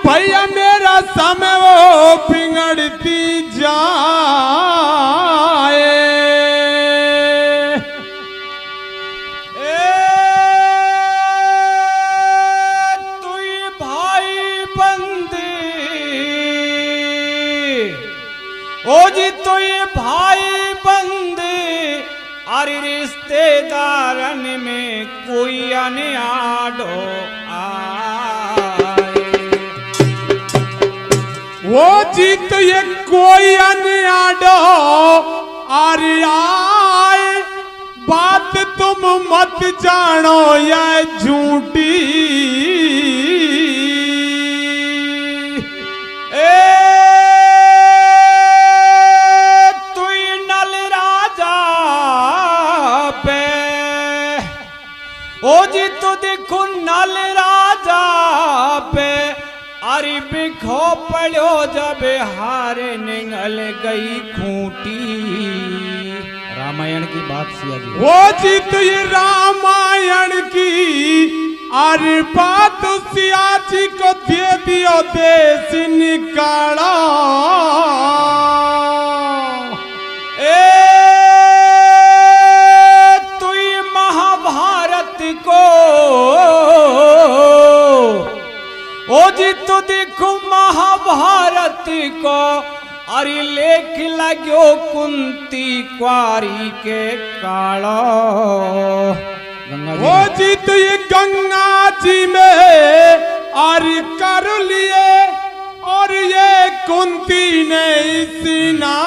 भैया मेरा समय वो पिघड़ती जाए। तू भाई बंदी ओ जी, तू भाई बंदी अरे रिश्तेदारन में कोई अनियाडो आए। वो जीत ये कोई अनियाडो आए। बात तुम मत जानो या झूठी। ओ जी तो देखो नल राजा पे अरे बिखो पड़ो जब हारे निगल गई खूंटी। रामायण की बात सिया जी। वो जी तो ये रामायण की अरे बात सिया जी को दे दियो देश निकालो। को ओ जी तो देखो महाभारत को अरे लेख लगो कुंती क्वारी के कालो। वो जी तो ये गंगा जी में अरे कर लिए और ये कुंती ने स्नान।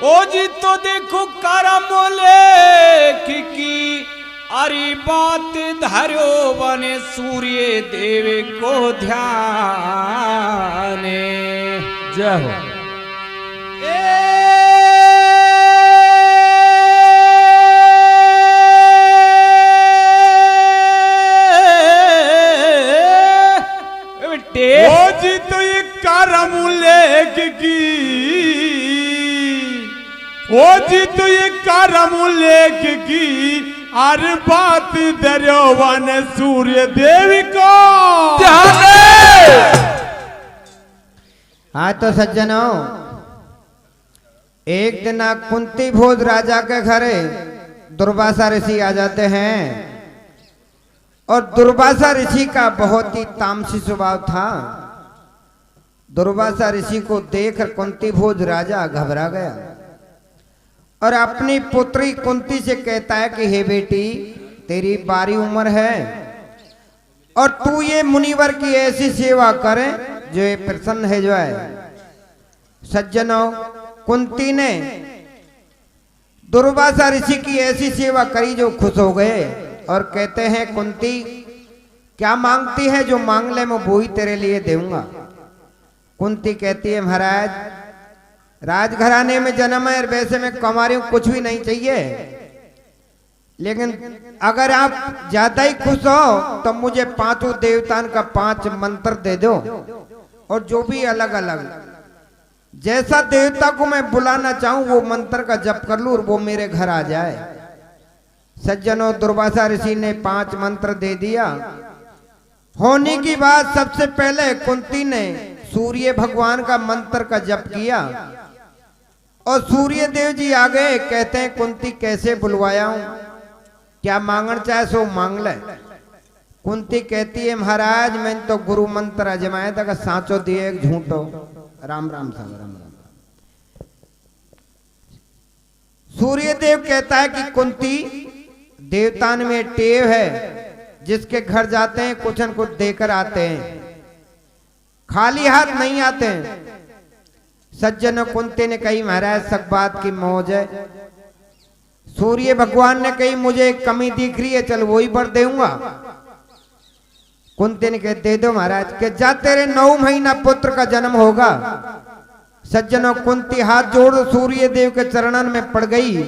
ओ जी तो देखो करम लेख की अरे बात धरो बने सूर्य देव को ध्यान। जय हो। वो जी तो ये करम लेख की वो जी तो ये करम लेख की हर बात दरियोवन सूर्य देवी को। हाँ तो सज्जनों, एक दिन कुंती भोज राजा के घरे दुर्वासा ऋषि आ जाते हैं और दुर्वासा ऋषि का बहुत ही तामसी स्वभाव था। दुर्वासा ऋषि को देखकर कुंती भोज राजा घबरा गया और अपनी पुत्री कुंती से कहता है कि हे बेटी, तेरी बारी उम्र है और तू ये मुनिवर की ऐसी सेवा करे जो ये प्रसन्न है जो है। सज्जनों, कुंती ने दुर्वासा ऋषि की ऐसी सेवा करी जो खुश हो गए और कहते हैं कुंती क्या मांगती है, जो मांग ले मैं वो ही तेरे लिए दूंगा। कुंती कहती है महाराज, राजघराने में जन्म है, वैसे में कुमारी कुछ भी नहीं चाहिए, लेकिन अगर आप ज्यादा ही खुश हो तो मुझे पांचों देवताओं का 5 मंत्र दे दो और जो भी अलग अलग जैसा देवता को मैं बुलाना चाहूं वो मंत्र का जप कर लूं और वो मेरे घर आ जाए। सज्जनों, दुर्वासा ऋषि ने 5 मंत्र दे दिया। होने की बात सबसे पहले कुंती ने सूर्य भगवान का मंत्र का जप किया और सूर्य देव जी आ गए। कहते हैं कुंती कैसे बुलवाया हूं, क्या मांगना चाहे सो मांग ले। कुंती कहती है महाराज मैंने तो गुरु मंत्र अजमाया था कि सांचो दिए एक झूठो। राम राम संग राम राम। सूर्य देव कहता है कि कुंती, देवतान में टेव है जिसके घर जाते हैं कुछ न कुछ देकर आते हैं, खाली हाथ नहीं आते हैं। सज्जन कुंती ने कही महाराज सब बात की मौज है। सूर्य भगवान ने कही मुझे एक कमी दिख रही है, चल वो ही बर दूंगा। कुंती ने कहा दे दो महाराज, के जा तेरे 9 महीना पुत्र का जन्म होगा। सज्जनों, कुंती हाथ जोड़ सूर्य देव के चरणन में पड़ गई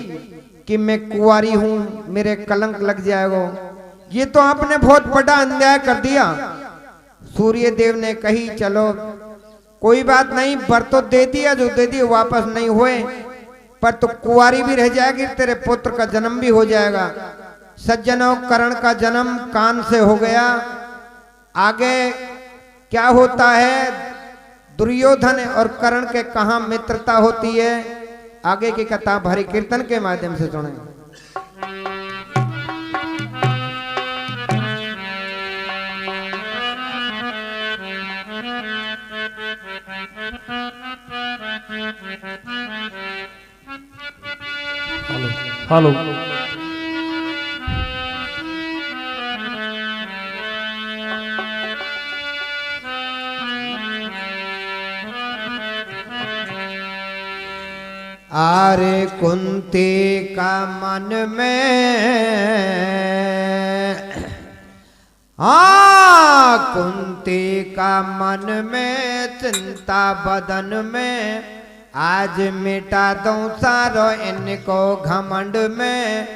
कि मैं कुंवारी हूं, मेरे कलंक लग जाएगा। ये तो आपने बहुत बड़ा अन्याय कर दिया। सूर्य देव ने कही चलो कोई बात नहीं, वर तो दे दिया, जो दे दिया वापस नहीं हुए, पर तो कुंवारी भी रह जाएगी, तेरे पुत्र का जन्म भी हो जाएगा। सज्जनों, कर्ण का जन्म कान से हो गया। आगे क्या होता है, दुर्योधन और कर्ण के कहां मित्रता होती है, आगे की कथा हरि कीर्तन के माध्यम से सुने। हेलो आरे कुंती का मन में, कुंती का मन में चिंता बदन में, आज मिटा दूं सारो इनको घमंड में,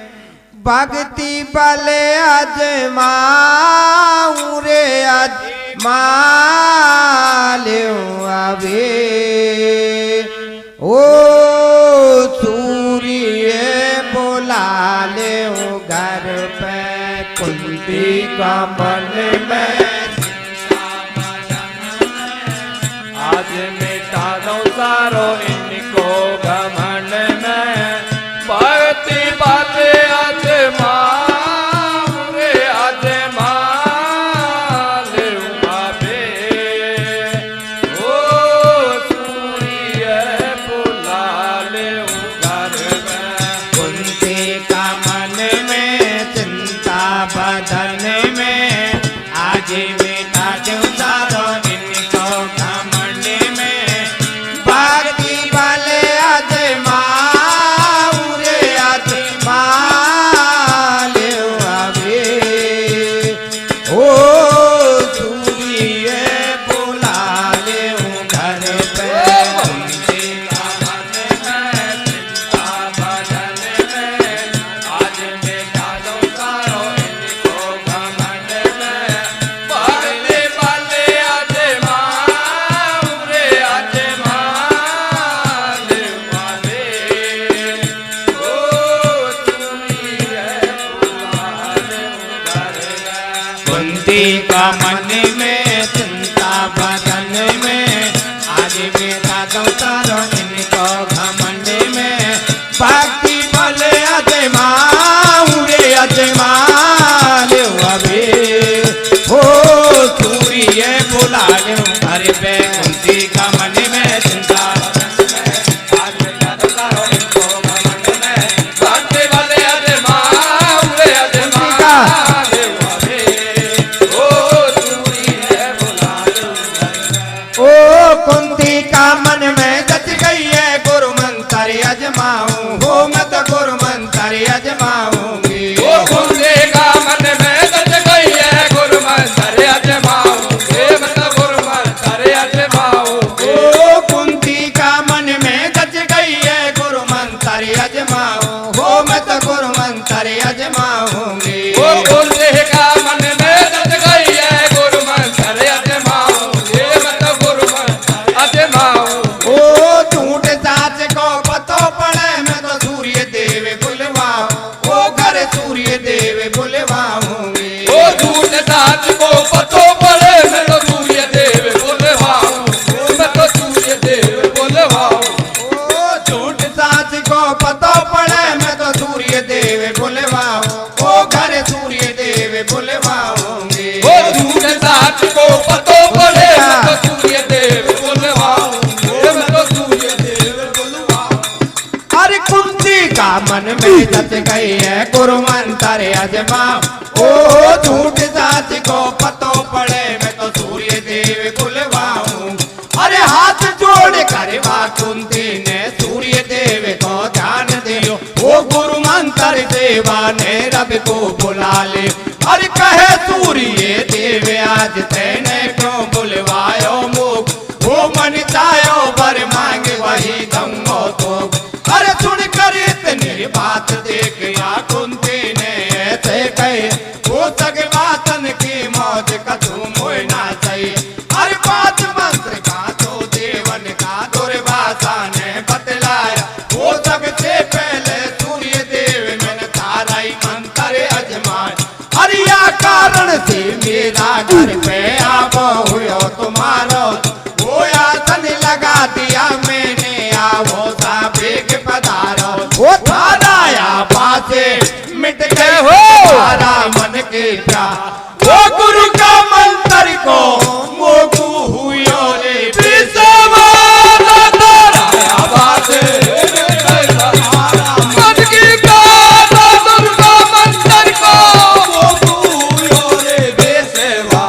भक्ति बले आज माऊं रे आज माल्यों अभी। ओ सूर्य बुला ले घर पे, कुंती का मन में आज मिटा दो सारो इनको घमंड में, भक्ति बाते आत्मा रे आत्मा ले उमाबे। ओ सूर्य बुला ले घर में, कुंती का मन में चिंता बदन में, आज मिटा दूं सारो इनको घमंड में, भक्ति वाले आज माऊं रे आज माल्यों अभी। ओ सूर्य बुला ले घर पे, कुंती का मन में चिंता बदन में, आज मिटा दो सारो इनको घमंड में, भक्ति वाले आत्मा रे आत्मा ले उमाबे। ओ सूर्य बुला ले घर में, कुंती का मन में चिंता बदन में, आज मेरा दौतारो इनको घमंड में, भक्ति बल अजमाऊं रे अजमाल्यों अभी। हो सूर्य बुला लो घर पे, कुंती का मन में चिंता बदन में, आज मिटा दो सारो इनको घमंड में, भक्ति वाले आत्मा रे आत्मा ले उमाबे। ओ सूर्य बुला लो घर में, ओ कुंती का मन में जच गई है गुरु मंत्र अजमाऊं, हो मैं तो गुरु मंत्र अजमाऊंगी। ओ कुंती का मन में सच गई है गुरु मंत्र अजमाऊं, हे मत गुरु मंत्र अजमाऊं। ओ कुंती का मन में जच गई है गुरु मंत्र अजमाऊं, हो मैं तो गुरु मंत्र अजमाऊंगी। ओ कुंती का मन में सच गई है गुरु मंत्र अजमाऊं, हे मत गुरु मंत्र अजमाऊं। ओ झूठ साच को पतो पड़े, मैं तो सूर्य देव बुलवाऊं, ओ घर सूर्य देव बुलवाऊंगी। ओ झूठ साच को पतो पड़े, मैं तो सूर्य देव बुलवाऊं, मैं तो सूर्य देव बुलवाऊं। ओ झूठ साच को पतो पड़े, मैं तो सूर्य देव बुलवाऊं, ओ घर सूर्य देव बुलवाऊंगी। ओ झूठ साच को पतो पड़े, मैं तो सूर्य देव बुलवाऊं, मैं तो सूर्य देव बुलवाऊं। अरे कुंती का मन में जच गई है गुरु मंत्र अजमाऊं, ओ झूठ साच को पतो पड़े, मैं तो सूर्य देव बुलवाऊं। अरे हाथ जोड़ कर वा कुंती ने सूर्य देव को ध्यान दियो, ओ गुरु मंत्र देवा ने रब को बुला ले। अरे कहे सूर्य देव आज तेने क्यों बुलवायो मुख, वो मन चायो बर मांगे वही दूंगो तो। अरे सुन कर इतनी बात देख या कुंती ने ऐसे कहे, वो सगे बातन की मौज कदू मोना चाहिए। अरे बात मंत्र का तो दे घर पे आप हुयो तुम्हारो, वो आसन लगा दिया मैंने, आओ साबिक पधारो। वो थाराया पासे मिट गए हो सारा मन के प्यार, वो गुरु का मंत्र को मोगू हुयो रे विश्वा ताराया बासे मन की बात, दुर्गा मंत्र को मोगू हुयो रे बेसेवा।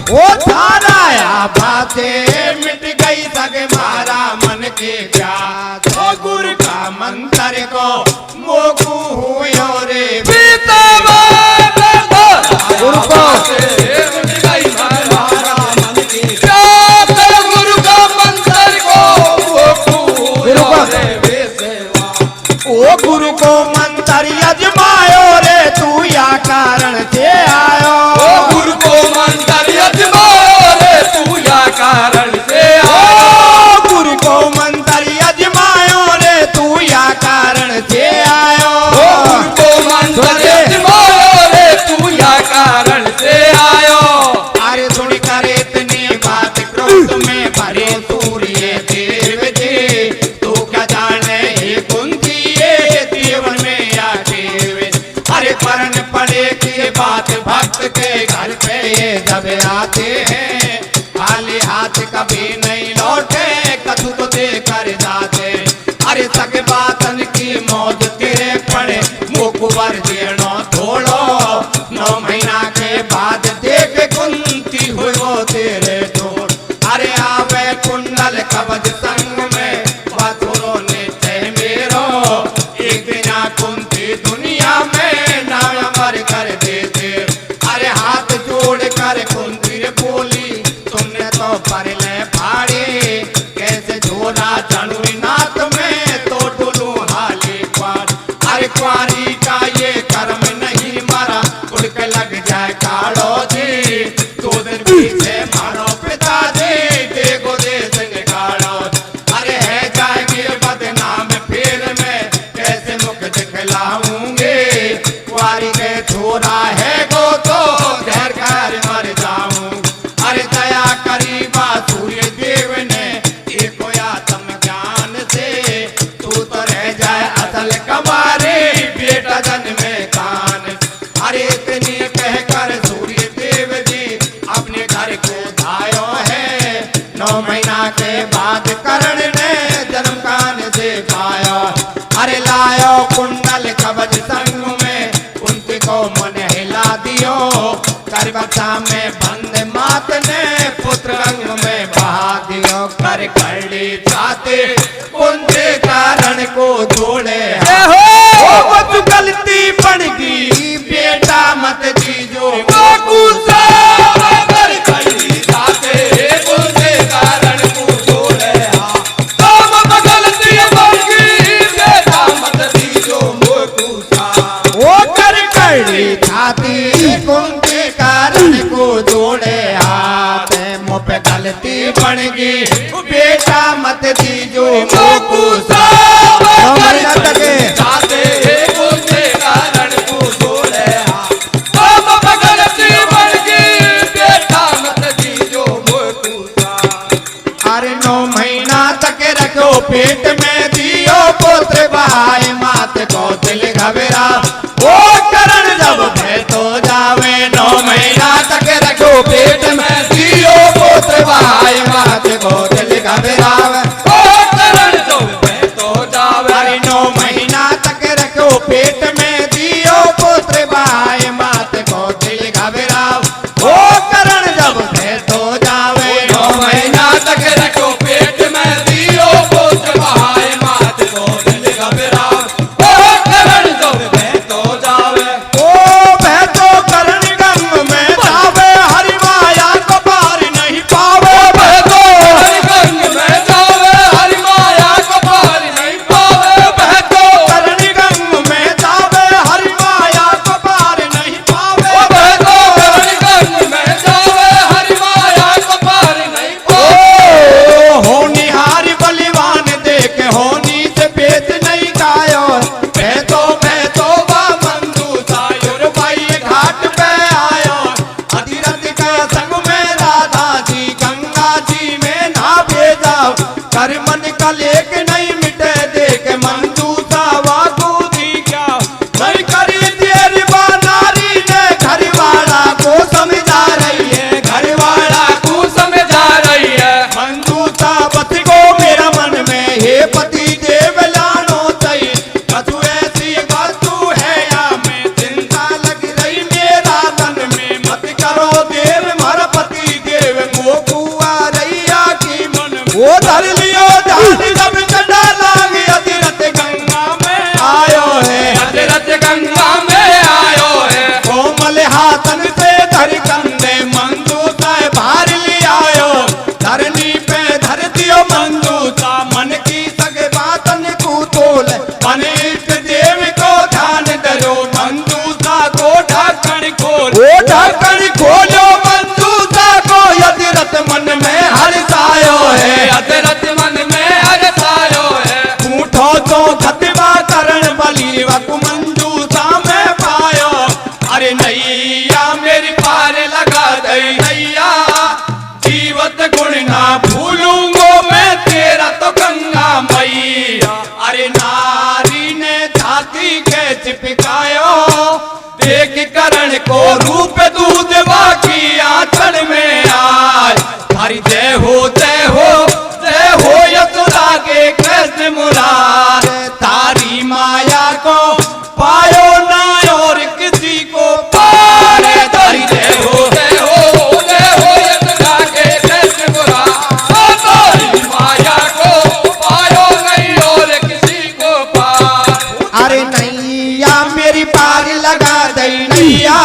वो थाराया पासे मिट गई सग मारा मन के प्यार, वो गुरु का मंत्र को मोगू हुयो रे बेसेवा। गुरु को ओ गुरु को मंत्र अजमायो रे, तू या कारण से आयो। ओ गुरु को मंत्र अजमायो रे, तू या कारण से आयो। गुरु को मंत्र अजमायो रे, तू या कारण से आयो। गुरु को मंत्र अजमायो रे, तू या कारण से आयो। अरे सुन कर इतनी बात क्रोध में भरे सूर्य देव जी, तू क्या जाने ये कुंती ये जीवन में या देव। अरे परण पड़े की बात भक्त के घर पे ये जब आते हैं, खाली हाथ कभी नहीं लौटे, कछु तो दे कर जाते। अरे सग बातन की मौज तेरे पड़े, मुकुबर देनो थोड़ो, 9 महीना के बाद देख कुंती हुई वो तेरे छोड़। अरे आवे कुंडल कवच संग में, बाथुरो निश्चय मेरो, एक दिन कुंती दुनिया में नाम अमर कर देते। अरे हाथ जोड़ कर कुंती रे बोली, तुमने तो परले फाड़े, कैसे झोरा चढ़ू नाथ में तो डुलू हाली क्वार। अरे क्वारी का ये कर्म नहीं मरा, उड़क लग जाए काड़ो जी, 2 दिन पीछे मारो पिताजी, देखो दे संग काड़ो। अरे है जाएगी बदनाम फिर मैं, कैसे मुख दिखलाऊंगे, क्वारी के छोरा है गो तो जहर कर मर जाऊं। अरे दया करी बा सूर्य देव ने, देखो आत्म ज्ञान से, तू तो रह जाए असल कमारे, बेटा जन्मे कान। अरे इतनी कहकर सूर्य देव जी अपने घर को धायो है, 9 महीना के बाद करण ने जन्म कान से पाया। अरे लायो कुंडल कवच संग में, उनके को मन हिला दियो, करबता में बंद मात ने पुत्र रंग में बहा दियो। कर कड़ी चाहते उनके कारण को जोड़े, वो गलती बन गई बेटा मत दीजो गुस्सा कर खड़ी जाते, उनके कारण को जोड़े। काम गलती बन गई, बेटा मत दीजो गुस्सा। वो कर कड़ी छाती उनके कारण को जोड़े हाथ, मुँह पे गलती बन गई बेटा मत दीजो गुस्सा। जाते उनके कारण को जोड़े। काम गलती बन गई, बेटा मत दीजो गुस्सा। अरे 9 महीना तक रखो पेट में, दियो पुत्र बहाए मात को दिल घबरा। वो करण जब भय तो जावे, 9 महीना तक रखो पेट में, दियो पुत्र बहाए मात को दिल घबरावे। ओ करण जब भय तो जावे, अरे 9 महीना तक रखो पेट में, दियो पुत्र बहाए मात को दिल घबराव। वो करण जब भय तो जावे, 9 महीना तक रखो पेट में, दियो पुत्र बहाए मात को दिल घबराव। ओ करण जब भय तो जावे, ओ भय तो करण गंग में जावे, हरि माया को पार नहीं पावे। भय तो हरि गंग में जावे, वो धर लियो ध्यान जब चढ़ा लाग अधरत गंगा में आयो है, अधरत गंगा में आयो है। कोमल हाथन से धर कंधे मंजूता भार ले आयो, धरनी पे धर दियो मंजूता मन की सगे बातन को तोल, मन इष्ट देव को ध्यान धरो मंजूता को ढक्कन खोल, वो ढक्कन खोलो मंजूता को अधरत मन में हर्षायो है, अधरत मन में हर्षायो है। उठो तो खतबा करण बली वक मंजूता में पायो, अरे नैया मेरी पार लगा दई नैया, जीवत गुण ना भूलूंगो मैं तेरा तो गंगा मैया। अरे नारी ने छाती के चिपकायो, देख करण को रूप दूध बाकी आंचल में आए, हरि जय हो जय हो जय हो यशोदा के कृष्ण मुरार। तारी माया को पायो ना और किसी को पारे, तारी जय हो जय हो जय हो यशोदा के कृष्ण मुरार। तारी माया को पायो नहीं और किसी को पार, अरे नैया मेरी पार लगा दई नैया,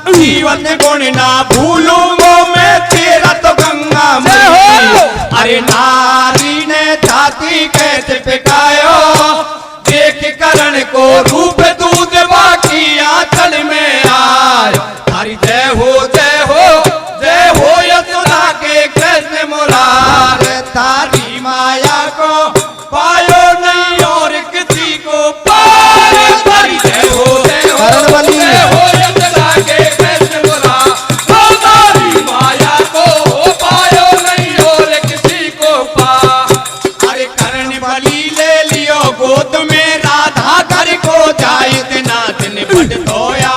जीवन गुण ना भूलूंगो मैं तेरा तो गंगा मैया। अरे नारी ने छाती कैसे पिकायो, देख करण को रूप दूध बाकी आंचल में आयो, हरि जय हो जय हो जय हो यशोदा के कृष्ण मुरार। तारी माया को पायो नहीं और किसी को पार, हरि जय हो जय हो जय हो यशोदा के कृष्ण मुरार। तारी माया को पायो नहीं और किसी को पार। अरे करण बलि ले लियो गोद में राधा घर को जाए दिना दिन पट धोया,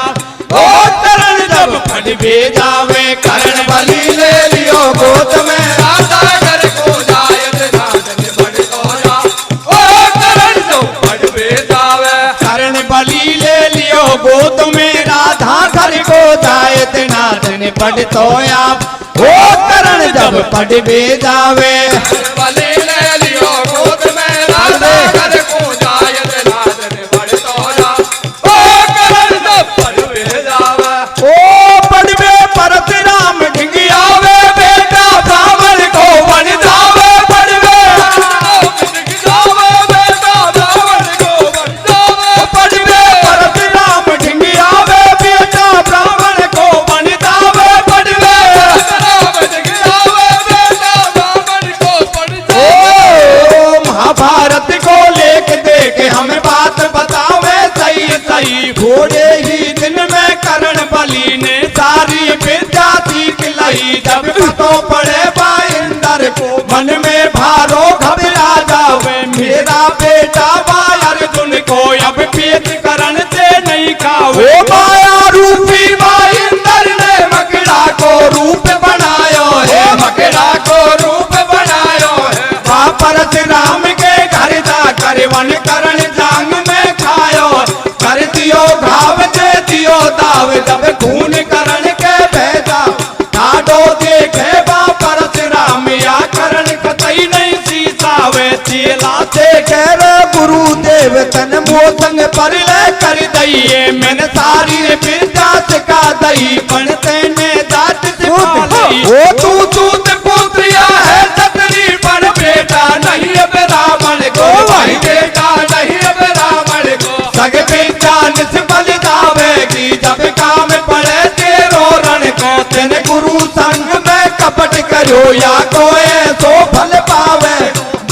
ओ करण जब पट भेजावे करण बलि ले लियो गोद में राधा घर को जाए दिना दिन पट धोया, ओ करण जब पट भेजावे करण बलि ले लियो गोद में राधा घर को जाए दिना दिन पट धोया, ओ करण जब पट भेजावे बलि ले लियो गोद में राधा घर को जाए दिना दिन पट धोया, ओ करण जब पट भेजावे। ओ पड़वे परशुराम ढिंगियावे बेटा ब्राह्मण को बन जावे, पड़वे ढिंगियावे बेटा ब्राह्मण को बन जावे, पड़वे परशुराम ढिंगियावे बेटा ब्राह्मण को बन जावे, पड़वे ढिंगियावे बेटा ब्राह्मण को बन जावे। महाभारत को लेके देखे हमें बात बतावे सही सही, थोड़े ही दिन में करण बलि ने सारी विद्या सीख लई, जब पतो पड़े बाइंदर को मन में भारो घबरा जावे, मेरा बेटा बाय अर्जुन को अब पेट करण से नहीं खावे। माया रूपी बाइंदर ने मकड़ा को रूप बनायो है, मकड़ा को रूप बनायो है। परशुराम के घर जा कर वन करण जांग में खायो, कर दियो घाव दे दियो दाव, जब खून करण के भेजा ठाडो देखे बा परशुराम या करण कतई नहीं सीसावे, चेला से कह गुरुदेव तन मोसंग पर ले कर दइए, मैंने सारी विद्या सिखा दई पढ़ते ने जात सिखा लई। ओ तू सूत पुत्रिया है छतरी पर बेटा नहीं अब रावण को, भाई बेटा नहीं अब रावण को, सग बेटा निष्फल जावेगी जब काम पड़े तेरो रण को, तेने गुरु संग में कपट करो या कोई सो फल पावे,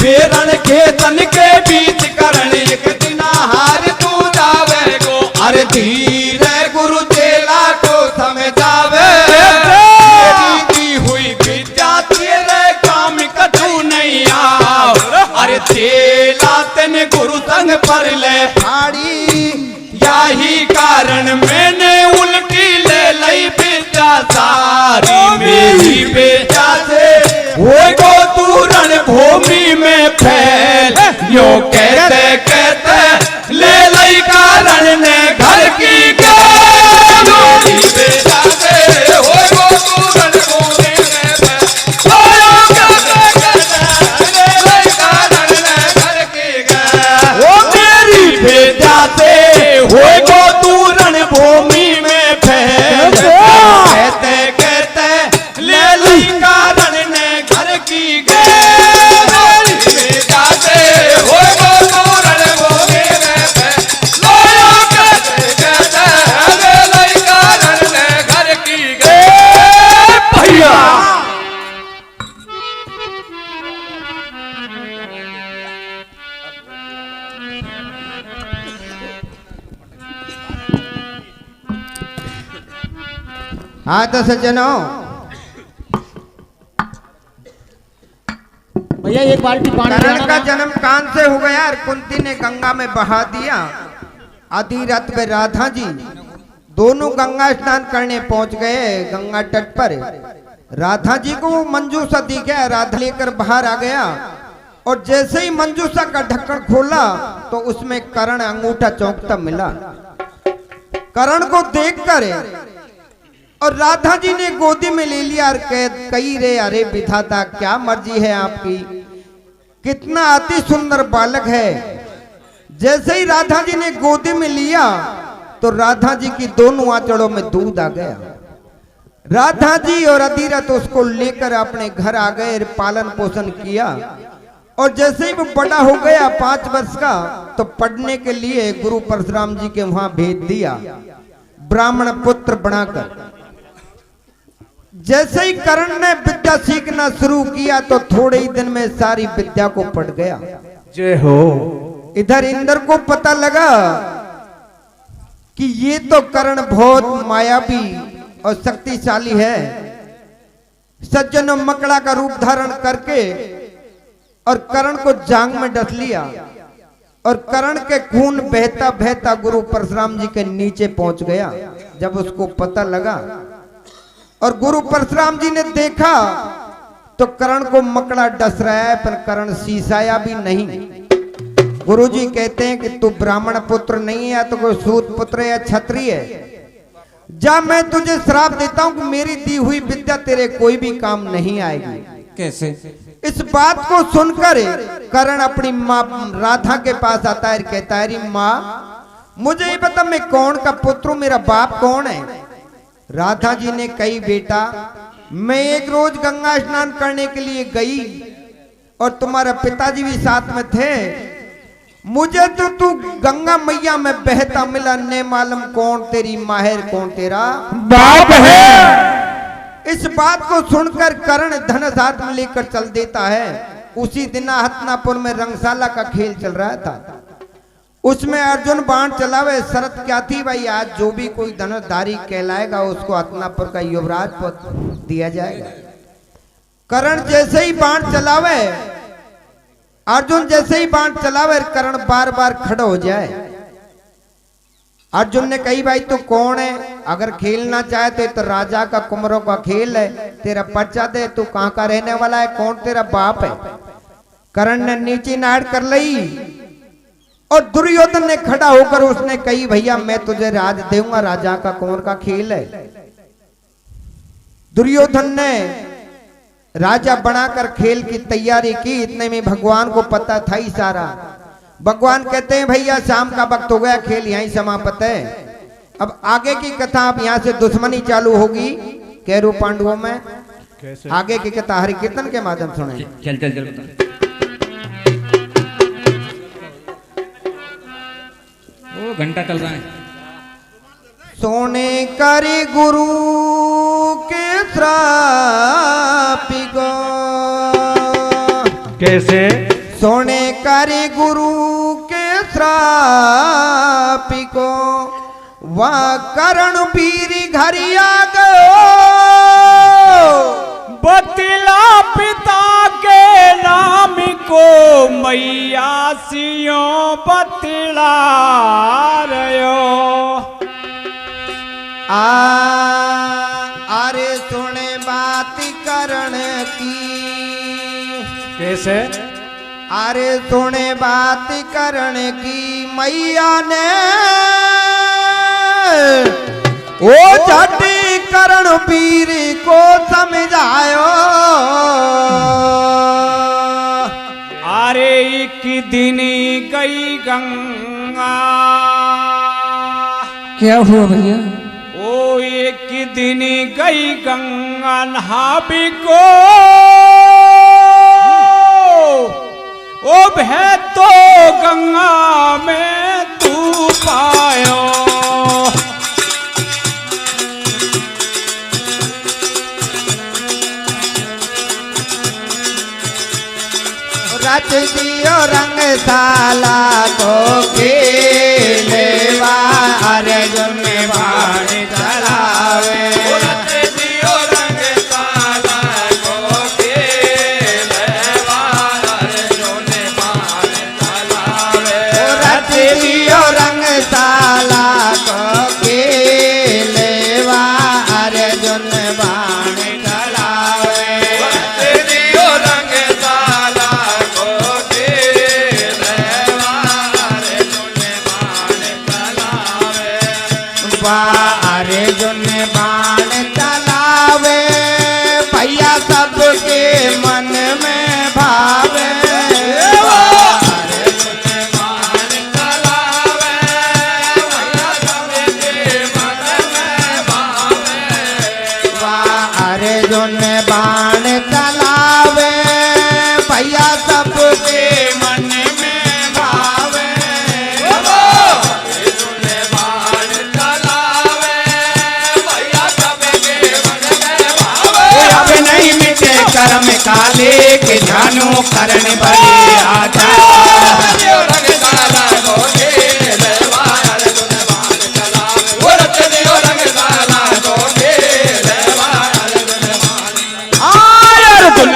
बेरण के तन के बीच करण एक दिन हार तू जावे गो। अरे धीरे गुरु चेला को समझावे, तेरी दी हुई विद्या तेरे काम कछु नहीं आओ, अरे चेला तेने गुरु संग पर ले फाड़ी, यही कारण मैंने उल्टी ले लई विद्या सारी, मेरी विद्या से वो को तू रण भूमि में फैल, यो कहते कहते ले लई कारण ने घर की गैल, मेरी विद्या से वो को तू रण भूमि में फैल, यो कहते कहते हाँ तो सज्जनों, भैया एक बाल्टी पानी करण लाना का ना। जन्म कान से हो गया और कुंती ने गंगा में बहा दिया। आधी रात में राधा जी दोनों गंगा स्नान करने पहुंच गए गंगा तट पर। राधा जी को वो मंजूषा दिखा, राधा लेकर बाहर आ गया और जैसे ही मंजूषा का ढक्कन खोला तो उसमें करण अंगूठा चौंकता मिला। करण को देखकर और राधा जी ने गोदी में ले लिया और कही रे अरे विधाता क्या मर्जी है आपकी, कितना अति सुंदर बालक है। जैसे ही राधा जी ने गोदी में लिया तो राधा जी की दोनों आंचड़ों में दूध आ गया। राधा जी और अधीरथ उसको लेकर अपने घर आ गए, पालन पोषण किया और जैसे ही वो बड़ा हो गया 5 वर्ष का तो पढ़ने के लिए गुरु परशुराम जी के वहां भेज दिया ब्राह्मण पुत्र बनाकर। जैसे ही कर्ण ने विद्या सीखना शुरू किया तो थोड़े ही दिन में सारी विद्या को पढ़ गया। जय हो। इधर इंद्र को पता लगा कि ये तो कर्ण बहुत मायावी और शक्तिशाली है। सज्जनों मकड़ा का रूप धारण करके और कर्ण को जांग में डस लिया और कर्ण के खून बहता बहता गुरु परशुराम जी के नीचे पहुंच गया। जब उसको पता लगा और गुरु परशुराम जी ने देखा तो कर्ण को मकड़ा डस रहा है पर कर्ण सीसाया भी नहीं। गुरुजी कहते हैं कि तू ब्राह्मण पुत्र नहीं है या तो कोई सूत पुत्र या क्षत्रिय है, जा मैं तुझे श्राप देता हूं कि मेरी दी हुई विद्या तेरे कोई भी काम नहीं आएगी। कैसे? इस बात को सुनकर कर्ण अपनी माँ राधा के पास आता है, कहता है अरे माँ मुझे ये बता मैं कौन का पुत्र हूं, मेरा बाप कौन है। राधा जी ने कही बेटा मैं एक रोज गंगा स्नान करने के लिए गई और तुम्हारा पिताजी भी साथ में थे, मुझे तो तू गंगा मैया में बहता मिला, ने मालूम कौन तेरी माहिर कौन तेरा बाप है। इस बात को सुनकर कर्ण धनुष हाथ में लेकर चल देता है। उसी दिन हथनापुर में रंगशाला का खेल चल रहा था, उसमें अर्जुन बाण चलावे। शर्त क्या थी भाई, आज जो भी कोई धनुषधारी कहलाएगा उसको हथनापुर का युवराज पद दिया जाएगा। कर्ण जैसे ही बाण चलावे, अर्जुन जैसे ही बाण चलावे कर्ण बार बार खड़ा हो जाए। अर्जुन ने कही भाई तू कौन है, अगर खेलना चाहे तो, तो राजा का कुंवरों का खेल है, तेरा पर्चा दे, तू कहां का रहने वाला है, कौन तेरा बाप है। कर्ण ने नीचे नाड़ कर ली और दुर्योधन ने खड़ा होकर उसने कही भैया मैं तुझे राज दूंगा, राजा का कुंवर का खेल है। दुर्योधन ने राजा बनाकर खेल की तैयारी की। इतने में भगवान को पता था ही सारा। भगवान कहते हैं भैया शाम का वक्त हो गया, खेल यहीं समाप्त है। अब आगे की कथा अब यहाँ से दुश्मनी चालू होगी कैरव पांडवों में। कैसे? आगे की कथा हरि कीर्तन के माध्यम सुने। चल चल चल बता। ओ घंटा चल रहा है। सोने करी गुरु के श्रापी को, कैसे? सोने करी गुरु के श्रापी को, वह कर्ण पीरी घरिया गयो, बतिला पिता के नाम को मैया सियो बतिला रयो। अरे सुने बात करण की, कैसे? अरे सुने बात करण की मैया ने, ओ झटी करण पीर को समझायो। अरे एक दिन गई गंगा, क्या हुआ भैया? ओ एक दिन गई गंगा नहाबी को, ओ भै तो गंगा में तू पायो। रच दियो रंगशाला को खेलवा, अर्जुन बाण चलावे। भैया सबके मन में भावे। अब नहीं मिटे कर्म काले के जानू करण बले आजा। अर्जुन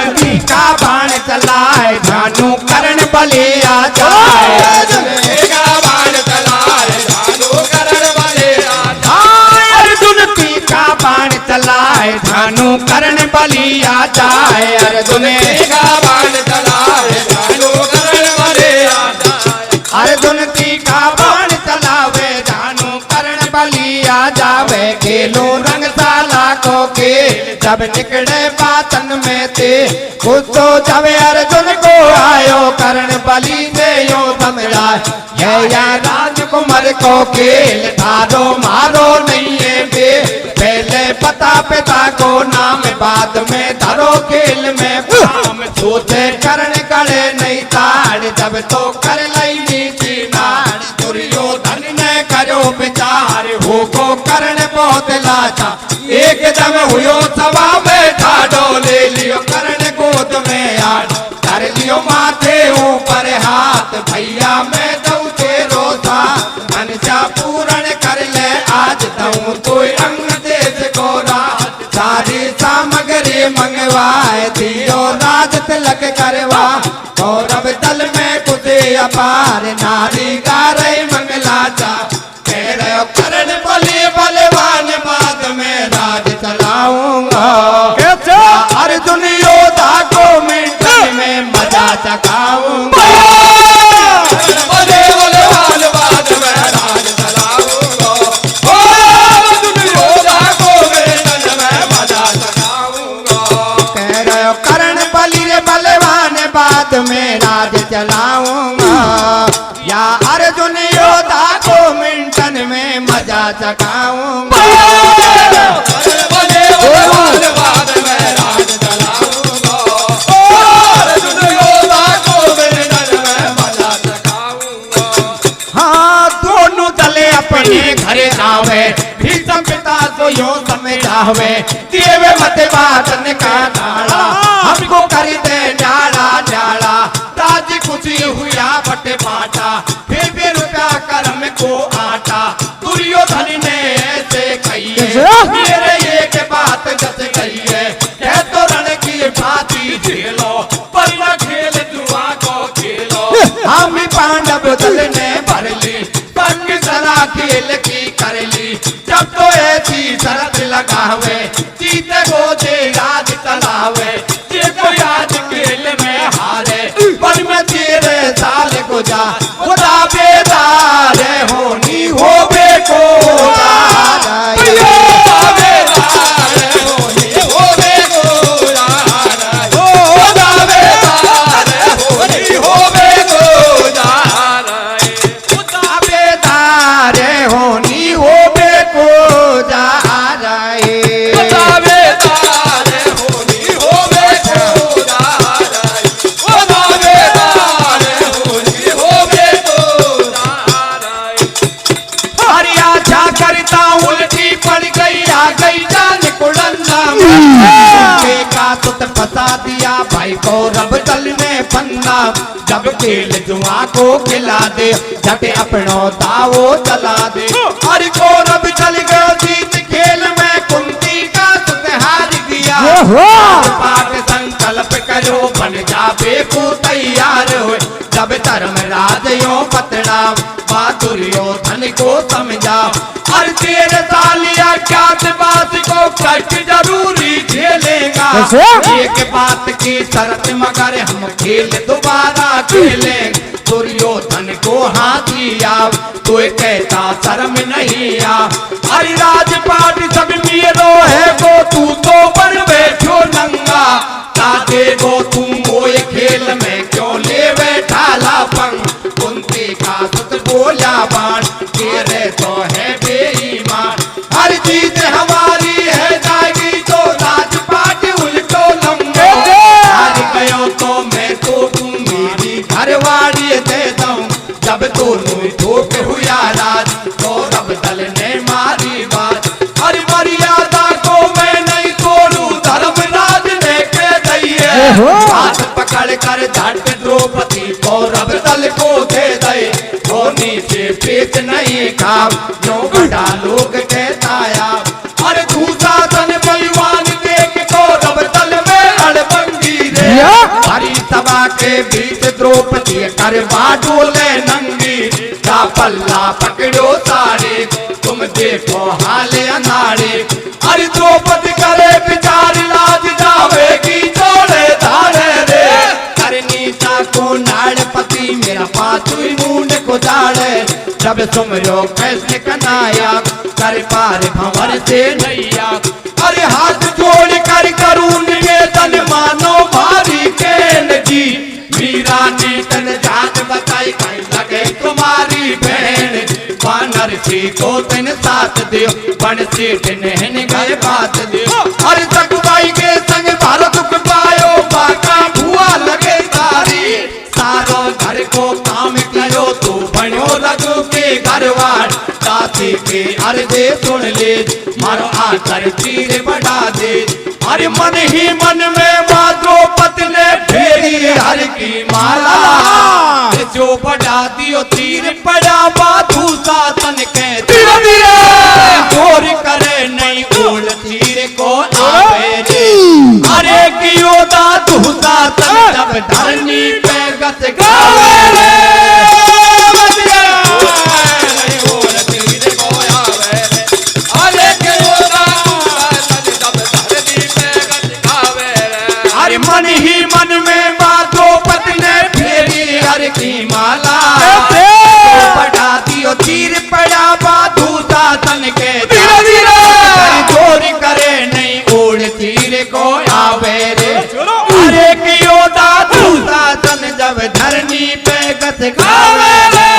का बाण चलाए जानू करण बले आ जाए। अर्जुन का बाण चलाए जानू करण बली आ जाए। अर्जुन का बाण चलाए जानू करण बली आ जाए। अर्जुन का बाण चलावे जानू करण बली आ जावे। खेलो रंगशाला को खेल जब निकले बातन में थे खुद तो जब अर्जुन को आयो करण बली से यो समझा। या राजकुमार को खेल धारो मारो नहीं है बे। पहले पता पिता को नाम बाद में धरो खेल में काम। सोचे करण करे नहीं ताड़ जब तो कर लई नीति नाड़। दुर्योधन ने करो विचार हो को करण बहुत लाचा। एकदम हुयो सभा में ठाडो ले लियो करण गोद में आड़। कर लियो माथे ऊपर हाथ भैया मैं दऊ तेरो साथ। मनसा पूर्ण कर ले आज दऊ तो अंग देश को राज। सारी सामग्री मंगवाए दियो राज तिलक करवा। गौरव दल में कुदे अपार नारी गारे मंगला चा। कह रहे हो करण बले बलवान बाद में राज चलाऊंगा। अर्जुन योद्धा को मिनट में मजा चखाऊंगा। बाद में राज चलाऊंगा। या अर्जुन योद्धा को मिंटन में मजा चखाऊंगा। हाँ दोनों दले अपने घर जावे भीषम पिता तो यो समझावे। देवे मत बातन का नाड़ा हमको कर दे न्याड़ा न्याड़ा। राज खुशी हुआ बट बाटा फिर भी रुपया कर्म को आटा। दुर्योधन ने ऐसे कही है मेरे एक बात जस गई है। कह तो रण की बाती खेलो पर न खेल जुआ को खेलो। हम पांडव दल ने भर ली पग सरा खेल की कर ली। जब तो ऐसी शरत लगावे जीते को दे राज चलावे। जे कोई आज खेल में हारे पर मैं तेरे साल गुजा। खुदा बेदार होनी हो बेको फंसा दिया भाई को रब दल ने पन्ना। जब खेल जुआ को खिला दे झटे अपनो दावो चला दे। हर को रब चल गयो जीत खेल में कुंती का सुधार दिया। पाठ संकल्प करो बन जावे को तैयार हो। जब धर्म राज यो पतड़ा दुर्योधन को समझा। और तेरे सालिया क्या बात को कष्ट जरूरी झेलेगा। एक बात की शर्त मगर हम खेल दोबारा खेले। दुर्योधन को हाथी आ तो कहता शर्म नहीं आ। अरे राजपाट सब मेरो है वो तू तो बन बैठो नंगा। ताजे वो तुम वो खेल में क्यों ले बैठा लापंग। कुंती का सुत बोला बाण तेरे तो है बेईमान। हर चीज हमारी है जाएगी तो राजपाट उल्टो लंगो। हार गयो तो मैं तो घरवाड़ी दे दूं जब दोनों ठोक हुआ राज कौरव दल ने मारी बात अरे मर्यादा को मैं नहीं तोड़ू धर्मराज ने कह दिए हाथ पकड़ कर झट द्रौपदी कौरव दल को दे दे होनी से पेट नहीं खाओ जो बड़ा लोग कहता अरे दुशासन बलवान देख कौरव दल में अड़बंगी रे हरी सभा के बीच द्रौपदी करवा डोले नंगी का पल्ला पकड़ो सारे तुम देखो हाले अनाड़े अरे द्रौपदी करे विचार लाज जावेगी चोड़े धारे रे करनी को नाड़पति मेरा पांचवी मुंड को जाड़े जब सुमरो कैसे कनाया कर पार भंवर से नैया अरे हाथ जोड़ कर करून निवेदन मानो भारी केन जी मीरा ने तन जान बताई कहीं लगे तुम्हारी बहन बानर सी को तन साथ दियो बन से नहन गए बात दियो अरे सकुबाई के संग भारत को पायो बाका भुआ लगे तारी सारो घर को काम करो तू बनो रघु के घरवाड़ दाती के अर्जे सुन ले मारो आकर तीर बढ़ा दे अरे मन ही मन में माँ द्रौपदी ने फेरी हर की माला जो बढ़ा दियो तीर पड़ा बाधू सातन के जोर करे नहीं उड़ तीर को आवे रे अरे कियो दादू सातन जब धरनी पे गत गावे रे मन ही मन में माँ द्रौपदी ने फेरी हर की माला बढ़ा दियो तीर पड़ा बाधू सातन के जोर करे नहीं उड़ तीर को आवे रे अरे कियो दादू सातन जब धरनी पे गत खावे रे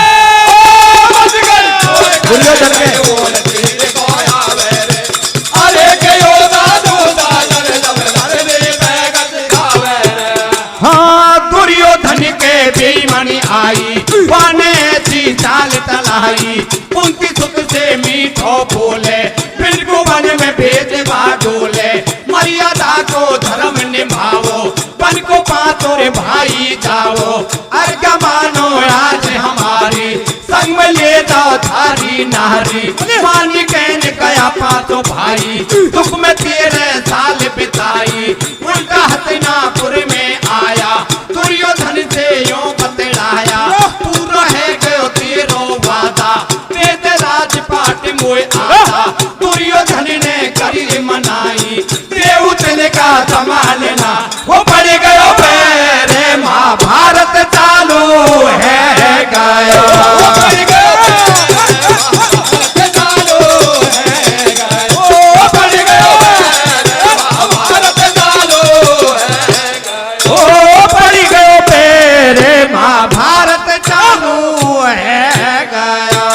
दुर्योधन के बेईमानी आई वाने सी चाल तलाई उनकी सुख से मीठो बोले बिल्कुल वन में भेद डोले मर्यादा को धर्म निभाओ बन को पातो रे भाई जाओ अर्घ मानो आज हमारी संग में ले जाओ थारी नारी मानी कहने गया पातो भाई दुख में तेरे साल बिताई उल्टा हथिनापुर में आया दुर्योधन से यो बतलाया पूरा है गयो तेरो वादा तेरे राजपाट मोए आया दुर्योधन ने करी मनाई देव तेने का संभालना वो पड़ गयो पैरे महाभारत चालू है गयो भारत चालू है गया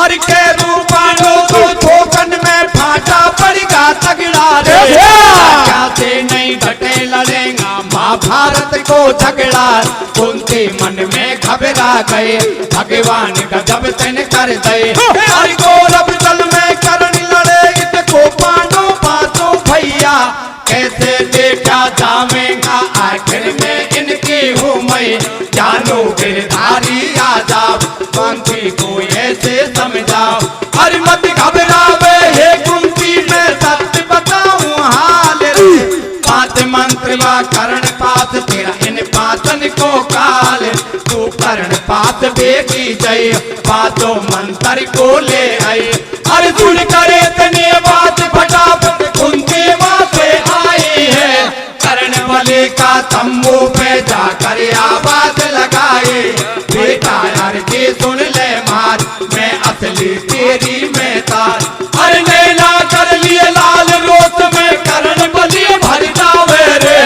और के रूपानो को ठोकन में फाटा पड़ेगा तगड़ा रे क्या से नहीं घटे लड़ेगा महाभारत को झगड़ा उनके मन में घबरा गए भगवान गजब तेन कर दे और कौरव दल में करण लड़े इसको पांडो पांचों भैया कैसे देखा जावेगा आखिर में इनकी हूँ मैं जानो गिरधारी आजाब पंथी को ऐसे समझाओ अरे मत घबरावे हे कुंती मैं सत्य बताऊं हाल रे पांच मंत्र वा करण पास तेरा इन पाचन को काल तू करण पास बेगी जय पांचों मंत्र को ले आई अरे सुन करे तने बात फटाफट कुंती वापे आई है करण बले का तंबू पे जाकर आवाज लगाए बेटा यार के सुन ले मार मैं असली तेरी में तार अरे नैना कर लिए लाल रोत में करण बली भर जावे रे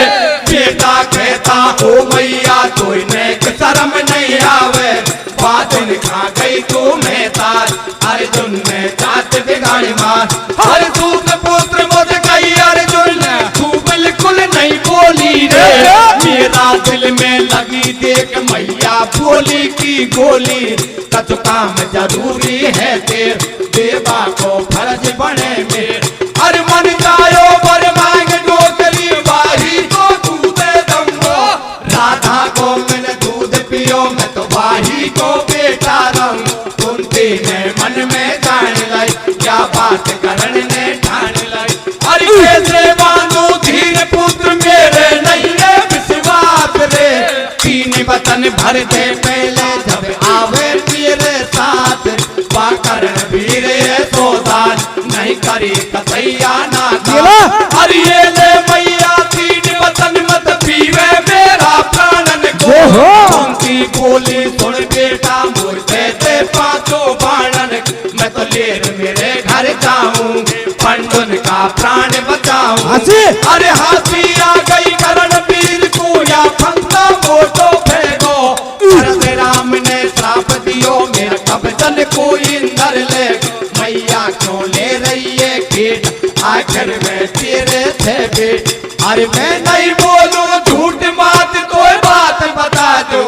बेटा कहता हो मैया कोई ने शर्म नहीं आवे बादल खा आ गई तू में तार अर्जुन में जात बिगाड़ मार हर सूत पुत्र मुझ गई अर्जुन तू बिल्कुल नहीं बोली रे मेरा दिल में लगी देख मैया बोली की गोली कछु काम जरूरी है तेर देवा को फर्ज बने मेर हर मन जायो बर मांग डोकरी बाही को दूध दंगो राधा को मैंने दूध पियो मैं तो बाही को बेटा रंग कुंती ने मन में जान लाई क्या बात करण ने ठान लाई अरे कैसे बांधू धीर पुत्र मेरे नहीं रे विश्वास रे तीन वतन भर दे पहले जब आवे तेरे साथ बाकरण वीर सोदान नहीं करी कसैया ना अरे ये ले मैया तीन वतन मत पीवे मेरा प्राणन को उनकी बोली सुन बेटा मुझे दे पांचों बाणन मैं तो लेर मेरे घर जाऊं पंडुन का प्राण बचाऊं अरे हाथी आ गई करण वीर को या फंसा मोटो फेंको भरत राम ने श्राप दियो मेरा कब्जन को इंदर ले मैया क्यों ले रही है खेत आखिर में तेरे थे बेट अरे मैं नहीं बोलूं झूठ बात कोई बात बता दो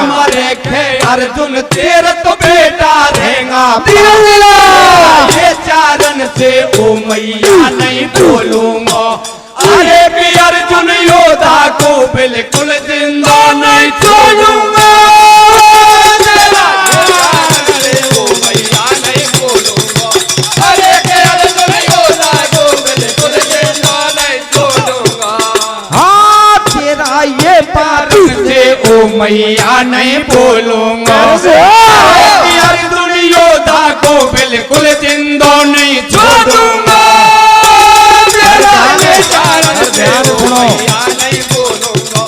मरे खे अर्जुन तेरे तो बेटा रहेगा ये चारण से ओ मैया नहीं बोलूंगा अरे भी अर्जुन योद्धा को बिल्कुल जिंदा नहीं छोड़ूंगा ओ मैया नहीं बोलूंगा अरे के अर्जुन योद्धा को बिल्कुल जिंदा नहीं छोड़ूंगा हाँ तेरा ये बात से ओ मैया नहीं बोलूंगा अर्जुन योद्धा को बिल्कुल जिंदा नहीं छोड़ूंगा नहीं बोलूंगा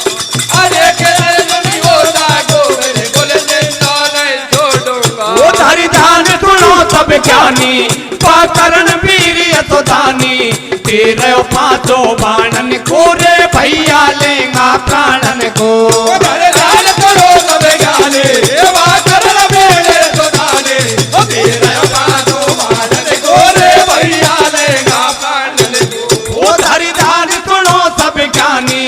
अरे के अर्जुन योद्धा को बिल्कुल जिंदा नहीं छोड़ूंगा वो धरि ध्यान सुनो सब ज्ञानी पाकरण वीर तो दानी तेरे पांचों बाणन को रे भैया लेगा प्राणन को ध्यान करो सब ज्ञानी पाकरण वीर तो दानी तेरे पांचों बाणन को रे भैया लेगा प्राणन को वो धरि ध्यान सुनो सब ज्ञानी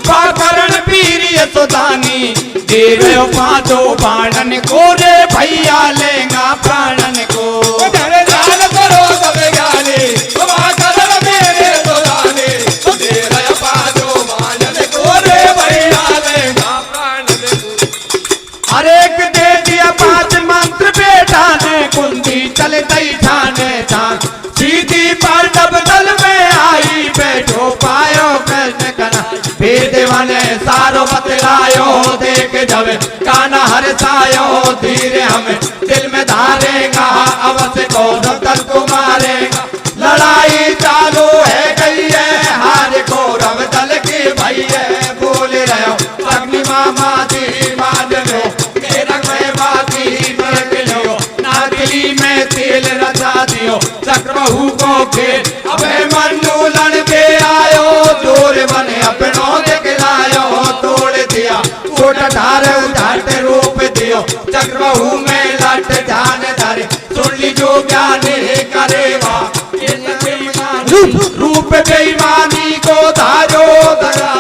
पाकरण वीर तो दानी तेरे पांचों बाणन को रे भैया लेगा प्राणन को ध्यान करो सब ज्ञानी पाकरण वीर तो दानी तेरे पांचों बाणन को रे भैया लेगा प्राणन को अरे दे दिया पांच मंत्र बेटा ने कुंती चले गई ठाने ठान सीधी पांडव दल में आई बैठो पायो कृष्ण कना फिर देवाने सारो बतलायो देख जब काना हरसायो धीरे हमें दिल में धारेगा अवश्य को दल को मारेगा लड़ाई चालू है गई है हार को रव दल की भैया बोल रहे हो अग्नि मामा जी मान लो मेरा बाती देख लो नागली में तेल रचा दियो चक्रबहू को फिर अबे मनु लड़ के आयो दूर बने अपनों दिखलायो तोड़ दिया कोट धारे उधारते रूप दियो चक्रबहू में लट ध्यान धरे सुन ली जो ज्ञान करेगा रूप बेईमानी को धारो धरा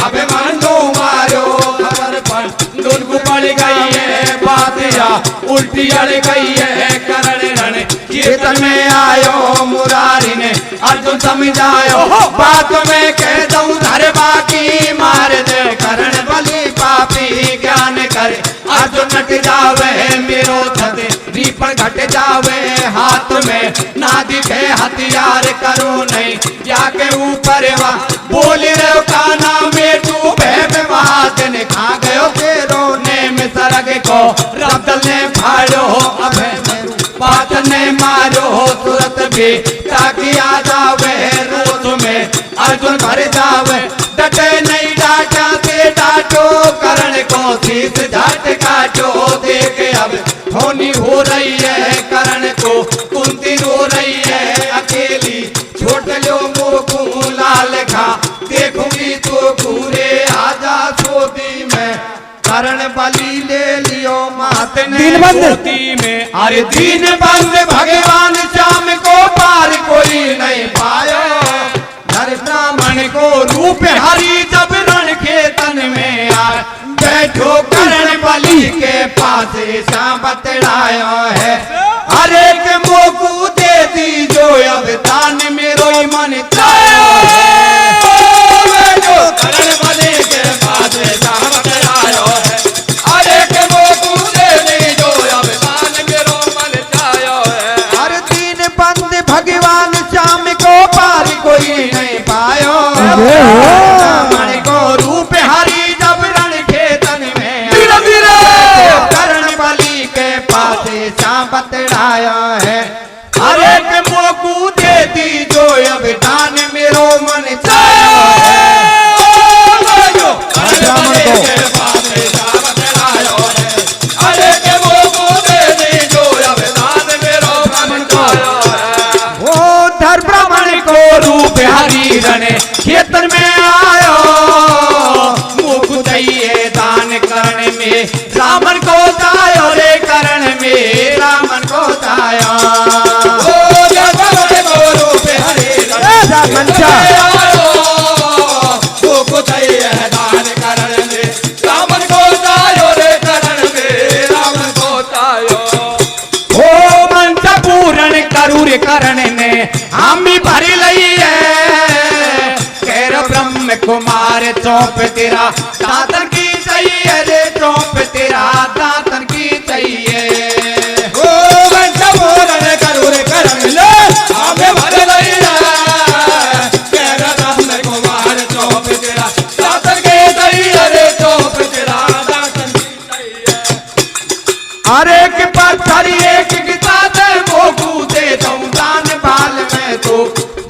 अबे मनु मारो खबर पर दुर्ग पड़ गई है बातिया उल्टी अड़ गई है करण रण कीर्तन में आयो मुरारी ने अर्जुन समझायो बात में कह दऊं धर बाकी मार दे करण बलि पापी ज्ञान करे अर्जुन नट जावे मेरो थते रीपण घट जावे हाथ में ना दिखे हथियार करो नहीं जाके ऊपर वा बोल रहे काना में तू भय महाजन खा गयो तेरो ने में सरग को रब्दल ने फाड़ो अभय बात ने मारो तुरंत भी ताकि आ जावे रोज में अर्जुन भर जावे डटे नहीं डाटा से डाटो करण को शीश झट काटो देख अब होनी हो रही है करण को कुंती रो रही है अकेली छोड़ लो मोह लाल खा देखूंगी तो पूरे आजा सोदी में करण बलि ले लियो मां नाथ ने दीनबंधु। ज्योति में अरे दीन बंद भगवान श्याम को पार कोई नहीं पायो हर ब्राह्मण को रूप हरी जब रण के तन में आए बैठो करण बलि के पास श्याम बतलाया है अरे के मोकू दे दी जो अब दान मेरो मन चायो है जो करण बलि के पास श्याम बतलाया है अरे के मोकू दे दी जो अब दान मेरो मन चायो है हर दीन बंद भगवान श्याम को पार कोई नहीं पायो ब्राह्मण को रूप हरी जब रण के तन में धीरे धीरे करण बलि के पास श्याम बतलाया है अरे के मोकू दे दी जो अब दान मेरो मन चायो है जो करण बलि के पास श्याम बतलायो है अरे के मोकू दे दी जो अब दान मेरो मन चायो है वो धर ब्राह्मण को रूप हरी रण खेतन में आयो मुख दइए दान करने में रामन को जायो रे करण में रामन को जायो ओ जय ब्राह्मण को रूप हरी रण मनसा मुख दइए दान करने में रामन को जायो रे करण में रामन को जायो ओ मन पूर्ण करूर करण ने हामी भरी लई है कैर ब्रह्म कुमार चौप तेरा दातन की चाहिए रे चौप तेरा दातन की चाहिए ओ मन पूर्ण करूर करण ने हामी भरी लई है कैर ब्रह्म कुमार चौप तेरा दातन की चाहिए रे चौप तेरा दातन की चाहिए अरे के पत्थर एक गीता दे मोकू दे दूं दान बाल में तो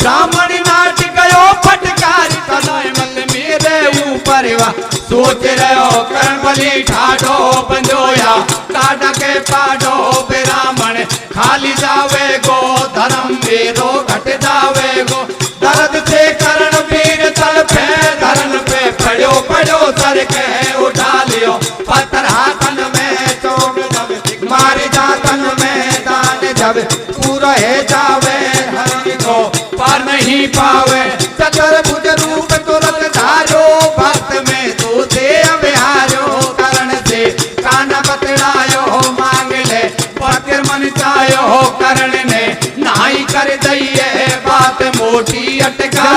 ब्राह्मण नाच गयो फटकार कदाई मत मेरे ऊपर वा सोच रहे हो करण बलि ठाडो बंजोया काटा के पाडो ब्राह्मण खाली जावे गो धर्म मेरो घट जावे गो दर्द से करण वीर तल पे धरन पे पड़ो पड़ो सर के उठा लियो पत्थर हाथन में चोट जब मार जातन में दान जब पूरा है जावे हरि को पार नहीं पावे चतुर्भुज रूप तुरंत धारो भक्त में तू दे बिहारो करण से काना बतलायो मांग ले पत्थर मन चायो करण ने नाई कर दइए बात मोटी अटका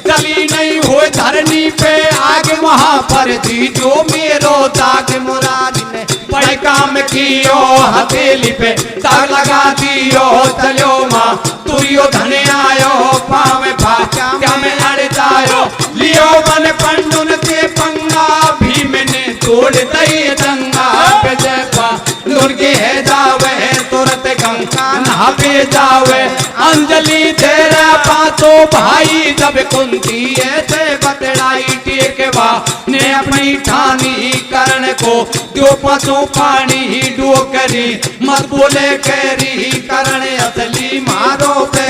चली नहीं हो धरनी पे आग वहां पर दी जो मेरो दाग मुरारी ने बड़े काम कियो हथेली पे दाग लगा दियो चलो माँ तुरियो धने आयो पावे भाग्या क्या में अड़ जायो लियो मन पंडुन से पंगा भी मैंने तोड़ दई दंगा पे जपा लुर्गे है जावे तुरंत गंगा नहावे जावे अंजलि तेरा पातो भाई जब कुंती ऐसे बतलाई टेकवा ने अपनी ठानी करण को दो पसो पानी डोकरी मत बोले कैरी करण असली मारो पे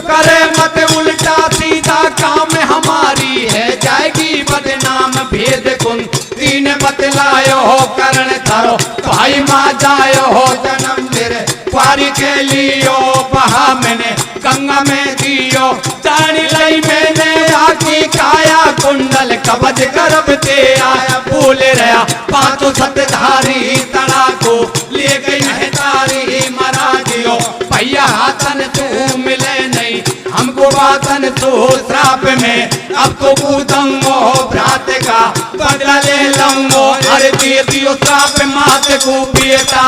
करे मत उल्टा सीधा काम हमारी है जाएगी बदनाम भेद कुन तीन बतलायो हो करण थारो भाई माँ जायो हो जन्म तेरे पारी के लियो बहा मैंने गंगा में दियो जानी लई मैंने आकी काया कुंडल कवच गर्भ ते आया भूल रहा पांचों सतधारी तड़ा को ले गई है तारी मरा दियो भैया हाथन तू मिले नहीं हमको बातन तू श्राप में अब तो कूदंगो भ्रात का बदला ले लंगो अरे दिए दियो श्राप मात को बेटा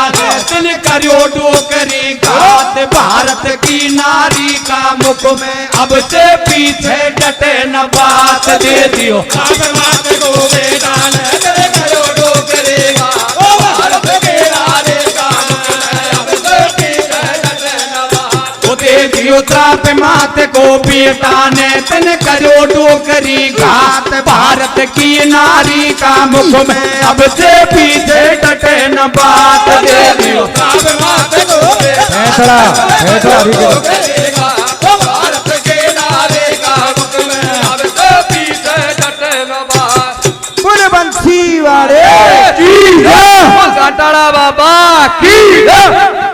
तन करियो डोकरी घात भारत की नारी का मुख में अब से पीछे डटे न बात दे दियो श्राप मात को बेटा तन करियो डोकरी घात भारत की नारी का मुख में अब से पीछे डटे न बात दे दियो श्राप मात को बेटा ने तन करो डोकरी घात भारत की नारी का मुख में अब से पीछे डटे न बात दे दियो श्राप मात को फैसला भारत के नारी का मुख में अब से पीछे डटे न बात बंसी वाले जी बटाड़ा बाबा की